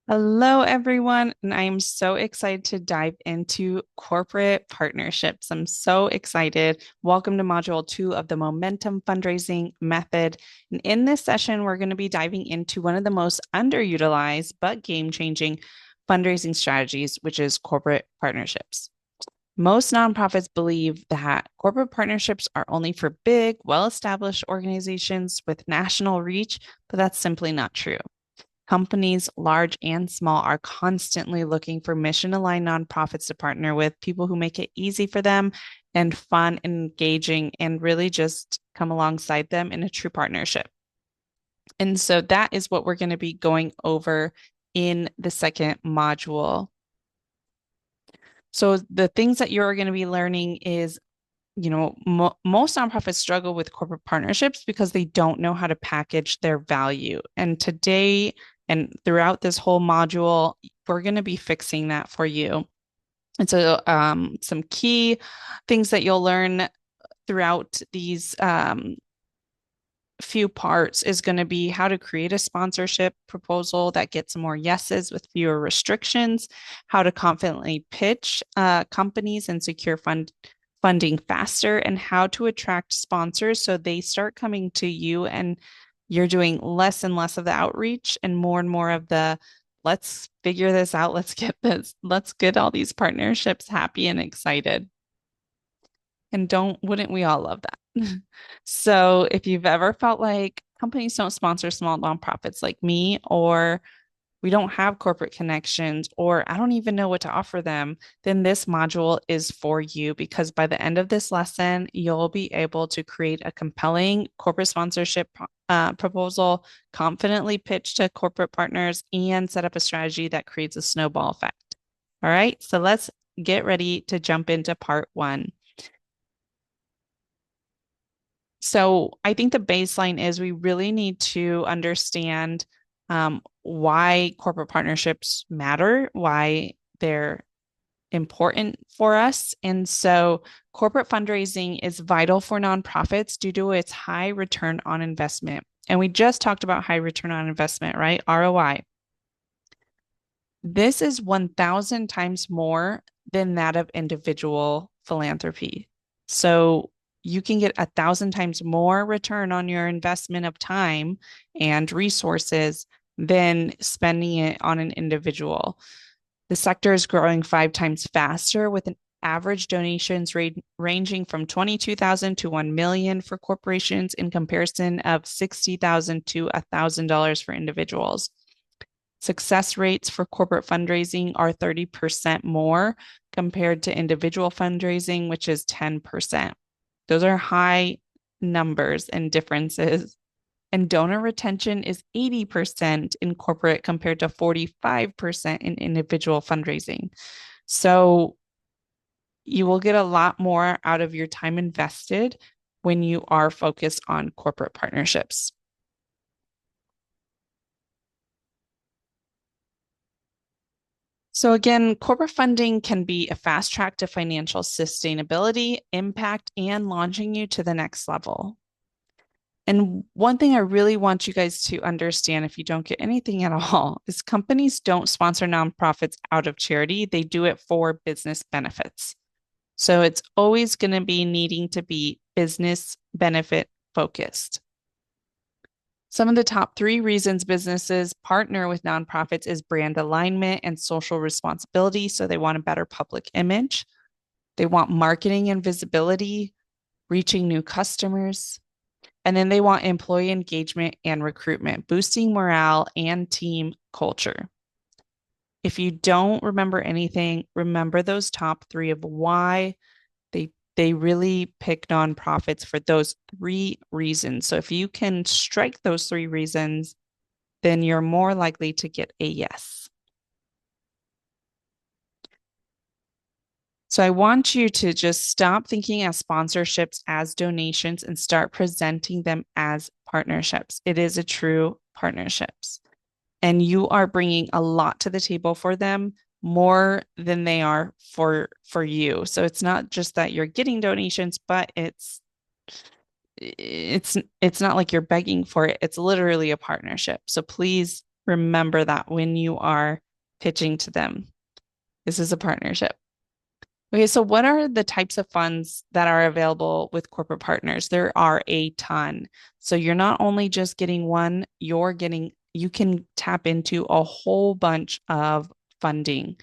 Hello, everyone, and I am so excited to dive into corporate partnerships. I'm so excited. Welcome to Module 2 of the Momentum Fundraising Method. And in this session, we're going to be diving into one of the most underutilized but game-changing fundraising strategies, which is corporate partnerships. Most nonprofits believe that corporate partnerships are only for big, well-established organizations with national reach, but that's simply not true. Companies, large and small, are constantly looking for mission aligned nonprofits to partner with, people who make it easy for them and fun and engaging, and really just come alongside them in a true partnership. And so that is what we're going to be going over in the second module. So the things that you're going to be learning is most nonprofits struggle with corporate partnerships because they don't know how to package their value. And today and throughout this whole module, we're going to be fixing that for you. And so, some key things that you'll learn throughout these few parts is going to be how to create a sponsorship proposal that gets more yeses with fewer restrictions, how to confidently pitch companies and secure funding faster, and how to attract sponsors so they start coming to you and you're doing less and less of the outreach and more of the let's figure this out, let's get all these partnerships happy and excited. And wouldn't we all love that? So if you've ever felt like companies don't sponsor small nonprofits like me, or we don't have corporate connections, or I don't even know what to offer them, then this module is for you because by the end of this lesson, you'll be able to create a compelling corporate sponsorship proposal, confidently pitch to corporate partners, and set up a strategy that creates a snowball effect. All right, so let's get ready to jump into part one. So I think the baseline is we really need to understand why corporate partnerships matter, why they're important for us. And so corporate fundraising is vital for nonprofits due to its high return on investment. And we just talked about high return on investment, right? ROI. This is 1,000 times more than that of individual philanthropy. So you can get 1,000 times more return on your investment of time and resources than spending it on an individual. The sector is growing 5 times faster with an average donations ranging from 22,000 to 1 million for corporations in comparison of 60,000 to $1,000 for individuals. Success rates for corporate fundraising are 30% more compared to individual fundraising, which is 10%. Those are high numbers and differences. And donor retention is 80% in corporate compared to 45% in individual fundraising. So you will get a lot more out of your time invested when you are focused on corporate partnerships. So again, corporate funding can be a fast track to financial sustainability, impact, and launching you to the next level. And one thing I really want you guys to understand, if you don't get anything at all, is companies don't sponsor nonprofits out of charity. They do it for business benefits. So it's always going to be needing to be business benefit focused. Some of the top 3 reasons businesses partner with nonprofits is brand alignment and social responsibility. So they want a better public image. They want marketing and visibility, reaching new customers. And then they want employee engagement and recruitment, boosting morale and team culture. If you don't remember anything, remember those top 3 of why they really pick nonprofits for those 3 reasons. So if you can strike those 3 reasons, then you're more likely to get a yes. So I want you to just stop thinking of sponsorships as donations and start presenting them as partnerships. It is a true partnerships. And you are bringing a lot to the table for them, more than they are for you. So it's not just that you're getting donations, but it's not like you're begging for it. It's literally a partnership. So please remember that when you are pitching to them. This is a partnership. Okay, so what are the types of funds that are available with corporate partners? There are a ton. So you're not only just getting one, you can tap into a whole bunch of funding.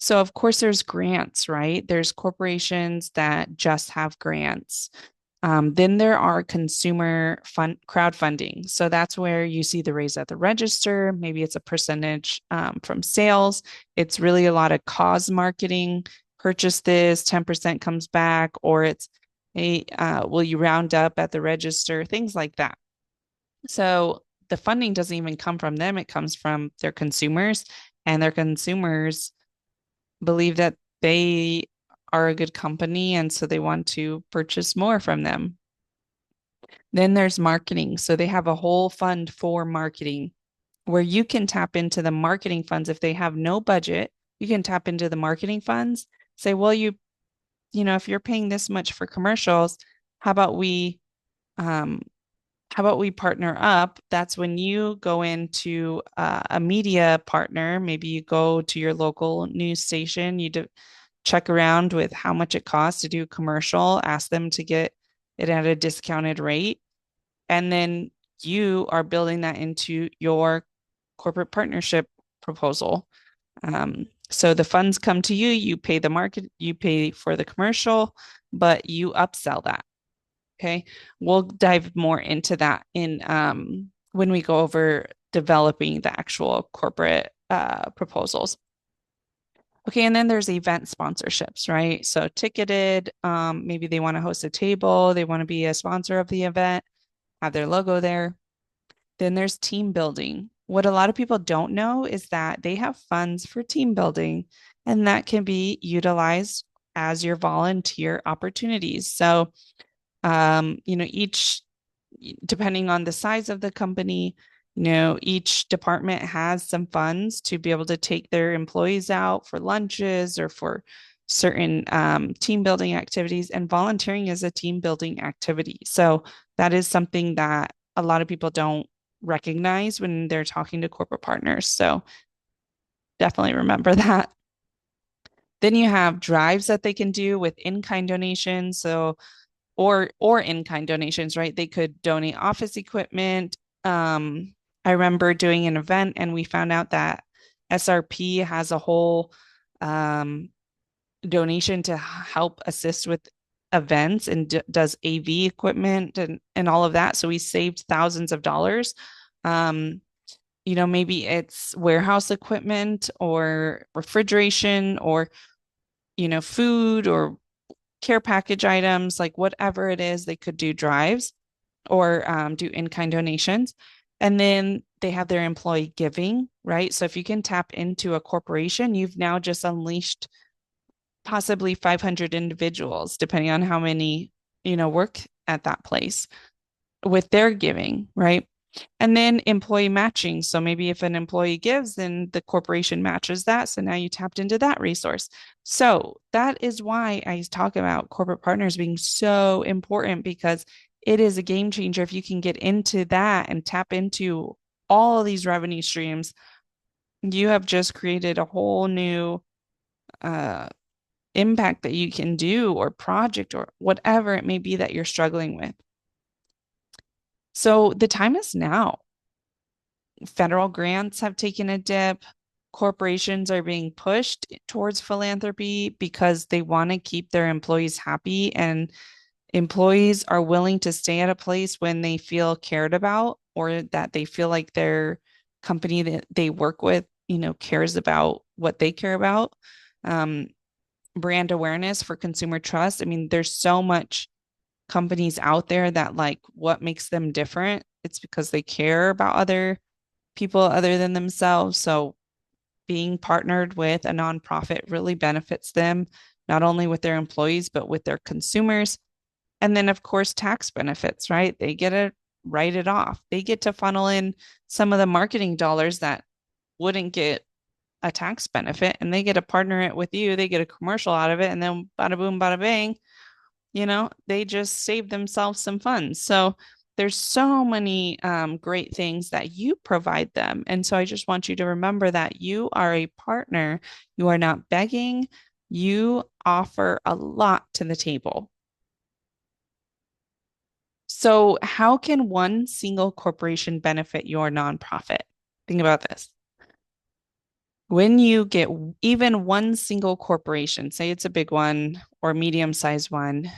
So, of course, there's grants, right? There's corporations that just have grants. Then there are consumer fund crowdfunding. So that's where you see the raise at the register. Maybe it's a percentage from sales. It's really a lot of cause marketing. Purchase this, 10% comes back, or it's a will you round up at the register, things like that. So the funding doesn't even come from them, it comes from their consumers, and their consumers believe that they are a good company, and so they want to purchase more from them. Then there's marketing. So they have a whole fund for marketing where you can tap into the marketing funds. If they have no budget, you can tap into the marketing funds. Say, well, if you're paying this much for commercials, how about we um, how about we partner up? That's when you go into a media partner. Maybe you go to your local news station, check around with how much it costs to do a commercial, ask them to get it at a discounted rate. And then you are building that into your corporate partnership proposal. So the funds come to you, you pay for the commercial, but you upsell that. Okay. We'll dive more into that in when we go over developing the actual corporate proposals. Okay, and then there's event sponsorships, right? So ticketed, maybe they want to host a table, they want to be a sponsor of the event, have their logo there. Then there's team building. What a lot of people don't know is that they have funds for team building, and that can be utilized as your volunteer opportunities. So, each depending on the size of the company, each department has some funds to be able to take their employees out for lunches or for certain team building activities. And volunteering is a team building activity. So that is something that a lot of people don't recognize when they're talking to corporate partners. So definitely remember that. Then you have drives that they can do with in-kind donations. So or in-kind donations, right? They could donate office equipment. I remember doing an event and we found out that SRP has a whole um, donation to help assist with events and does AV equipment and all of that. So we saved thousands of dollars. Um, maybe it's warehouse equipment or refrigeration or, food or care package items, like whatever it is, they could do drives or do in-kind donations. And then they have their employee giving, right? So if you can tap into a corporation, you've now just unleashed possibly 500 individuals, depending on how many, work at that place with their giving, right? And then employee matching. So maybe if an employee gives, then the corporation matches that. So now you tapped into that resource. So that is why I talk about corporate partners being so important because it is a game changer if you can get into that and tap into all of these revenue streams. You have just created a whole new uh, impact that you can do or project or whatever it may be that you're struggling with. So the time is now. Federal grants have taken a dip. Corporations are being pushed towards philanthropy because they want to keep their employees happy, and employees are willing to stay at a place when they feel cared about or that they feel like their company that they work with, cares about what they care about. Um, Brand awareness for consumer trust. I mean, there's so much companies out there that like what makes them different. It's because they care about other people other than themselves. So being partnered with a nonprofit really benefits them, not only with their employees, but with their consumers. And then, of course, tax benefits, right? They get to write it off. They get to funnel in some of the marketing dollars that wouldn't get a tax benefit and they get to partner it with you. They get a commercial out of it. And then bada boom, bada bang, they just save themselves some funds. So There's so many great things that you provide them. And so I just want you to remember that you are a partner. You are not begging. You offer a lot to the table. So, how can one single corporation benefit your nonprofit? Think about this. When you get even one single corporation, say it's a big one or medium-sized one,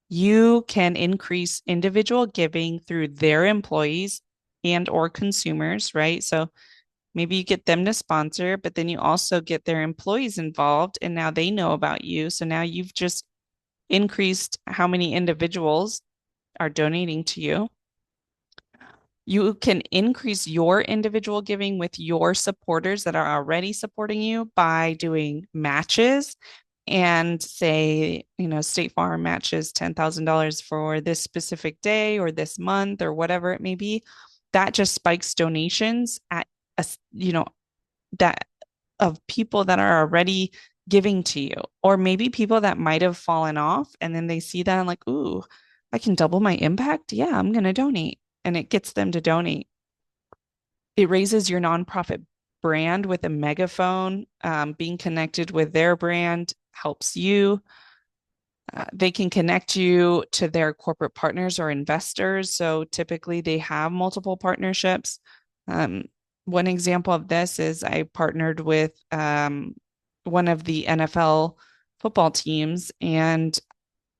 you can increase individual giving through their employees and or consumers, right? So maybe you get them to sponsor, but then you also get their employees involved and now they know about you. So now you've just increased how many individuals are donating to you. You can increase your individual giving with your supporters that are already supporting you by doing matches and say, State Farm matches $10,000 for this specific day or this month or whatever it may be. That just spikes donations at a, that of people that are already giving to you, or maybe people that might have fallen off and then they see that and like, ooh, I can double my impact. Yeah, I'm going to donate. And it gets them to donate. It raises your nonprofit brand with a megaphone. Being connected with their brand helps you. They can connect you to their corporate partners or investors. So typically they have multiple partnerships. Um, One example of this is I partnered with one of the NFL football teams, and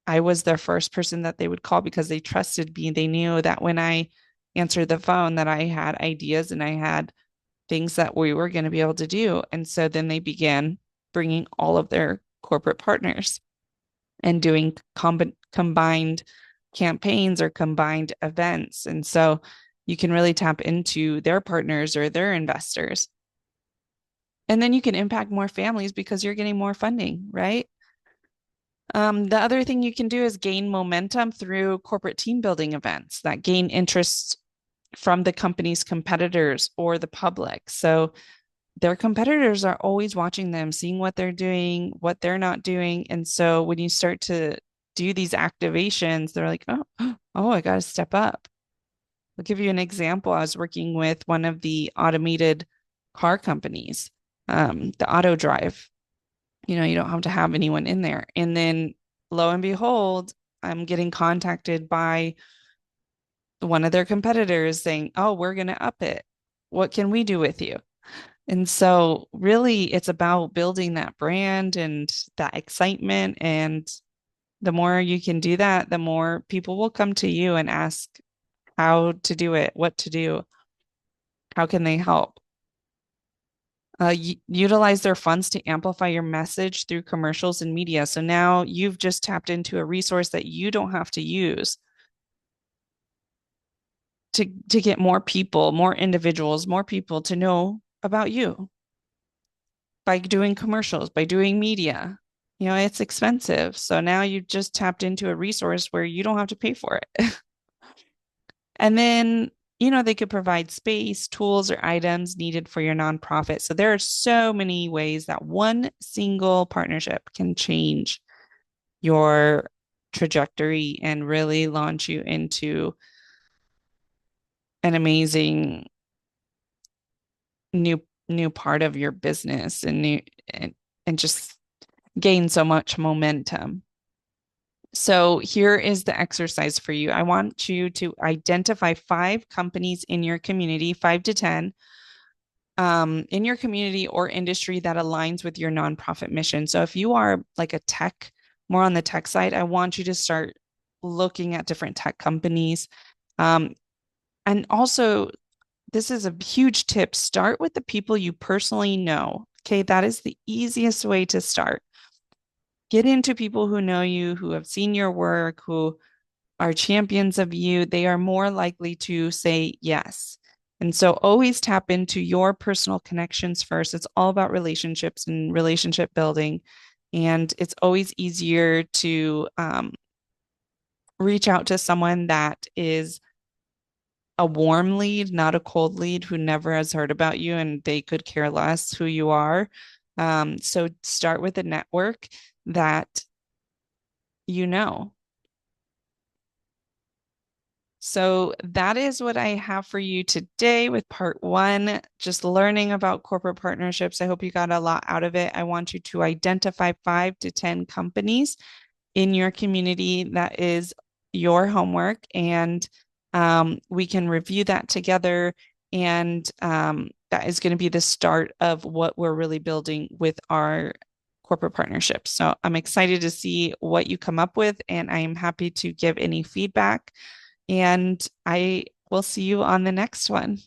I was their first person that they would call because they trusted me. They knew that when I answered the phone that I had ideas and I had things that we were going to be able to do. And so then they began bringing all of their corporate partners and doing combined campaigns or combined events. And so you can really tap into their partners or their investors. And then you can impact more families because you're getting more funding, right? The other thing you can do is gain momentum through corporate team building events that gain interest from the company's competitors or the public. So their competitors are always watching them, seeing what they're doing, what they're not doing. And so when you start to do these activations, they're like, oh, oh, I got to step up. I'll give you an example. I was working with one of the automated car companies, the auto drive. You don't have to have anyone in there. And then lo and behold, I'm getting contacted by one of their competitors saying, oh, we're going to up it. What can we do with you? And so, really, it's about building that brand and that excitement. And the more you can do that, the more people will come to you and ask how to do it, what to do, how can they help. Utilize their funds to amplify your message through commercials and media. So now you've just tapped into a resource that you don't have to use to get more people, more individuals, more people to know about you by doing commercials, by doing media. It's expensive. So now you just tapped into a resource where you don't have to pay for it. And then, they could provide space, tools, or items needed for your nonprofit. So there are so many ways that one single partnership can change your trajectory and really launch you into an amazing new part of your business and just gain so much momentum. So here is the exercise for you. I want you to identify 5 companies in your community, 5 to 10, in your community or industry that aligns with your nonprofit mission. So if you are like a tech, more on the tech side, I want you to start looking at different tech companies. Um, and also, this is a huge tip. Start with the people you personally know. Okay, that is the easiest way to start. Get into people who know you, who have seen your work, who are champions of you. They are more likely to say yes. And so always tap into your personal connections first. It's all about relationships and relationship building. And it's always easier to reach out to someone that is a warm lead, not a cold lead who never has heard about you and they could care less who you are. So start with a network that you know. So that is what I have for you today with part one, just learning about corporate partnerships. I hope you got a lot out of it. I want you to identify 5 to 10 companies in your community. That is your homework, and we can review that together. And that is going to be the start of what we're really building with our corporate partnerships. So I'm excited to see what you come up with, and I am happy to give any feedback. And I will see you on the next one.